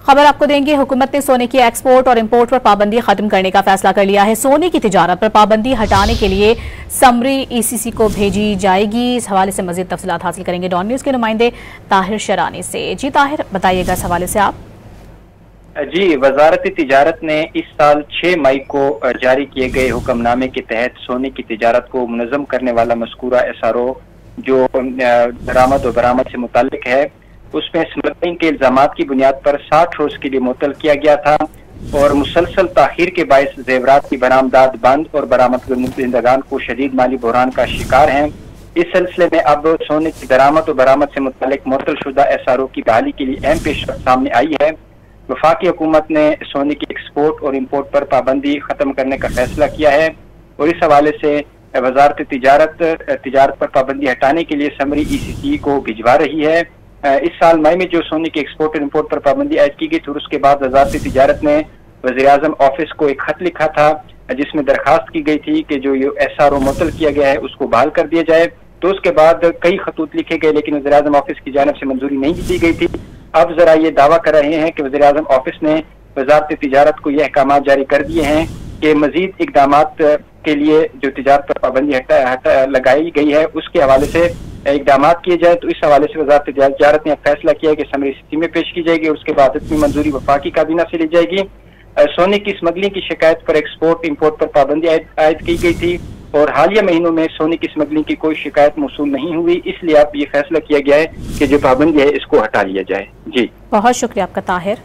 खबर आपको देंगे। हुकूमत ने सोने की एक्सपोर्ट और इंपोर्ट पर पाबंदी खत्म करने का फैसला कर लिया है। सोने की तिजारत पर पाबंदी हटाने के लिए समरी ईसीसी को भेजी जाएगी। इस हवाले से मजीद तफसीलात हासिल करेंगे डॉन न्यूज़ के नुमाइंदे ताहिर शरानी से। जी ताहिर, बताइएगा इस हवाले से आप। जी, वजारत तिजारत ने इस साल 6 मई को जारी किए गए हुक्मनामे के तहत सोने की तिजारत को मुनज़्ज़म करने वाला मज़कूरा एसआरओ जो दरामद और बरामद से मुताल्लिक है, उसमें स्मगलिंग के इल्जामात की बुनियाद पर 60 रोज के लिए मुअत्तल किया गया था और मुसलसल ताखीर के बायस जेवरात की बरामदात बंद और बरामदगान को शदीद माली बहरान का शिकार हैं। इस सिलसिले में अब सोने की दरामद और बरामद से मुताल्लिक मुअत्तल शुदा एसआरओ की बहाली के लिए अहम पेशरफ्त सामने आई है। वफाकी हुकूमत ने सोने की एक्सपोर्ट और इम्पोर्ट पर पाबंदी खत्म करने का फैसला किया है और इस हवाले से वजारत तिजारत पर पाबंदी हटाने के लिए समरी ईसीसी को भिजवा रही है। इस साल मई में जो सोने के एक्सपोर्ट और इम्पोर्ट पर पाबंदी आयद की गई थी, उसके बाद वजारत तिजारत ने वज़ीर-ए-आज़म ऑफिस को एक खत लिखा था जिसमें दरखास्त की गई थी कि जो ये एसआरओ मुअत्तल किया गया है उसको बहाल कर दिया जाए। तो उसके बाद कई खतूत लिखे गए लेकिन वज़ीर-ए-आज़म ऑफिस की जानिब से मंजूरी नहीं दी गई थी। अब जरा ये दावा कर रहे हैं कि वज़ीर-ए-आज़म ऑफिस ने वजारत तिजारत को यह अहकाम जारी कर दिए हैं कि मजीद इकदामात के लिए जो तिजारत पर पाबंदी लगाई गई है उसके हवाले से इकदामात किए जाए। तो इस हवाले से वजारत तिजारत ने फैसला किया है कि समरी ईसीसी में पेश की जाएगी और उसके बाद इसकी मंजूरी वफाकी काबीना से ली जाएगी। सोने की स्मगलिंग की शिकायत पर एक्सपोर्ट इम्पोर्ट पर पाबंदी आयद की गई थी और हालिया महीनों में सोने की स्मगलिंग की कोई शिकायत मौसूल नहीं हुई, इसलिए अब ये फैसला किया गया है कि जो पाबंदी है इसको हटा लिया जाए। जी, बहुत शुक्रिया आपका ताहिर।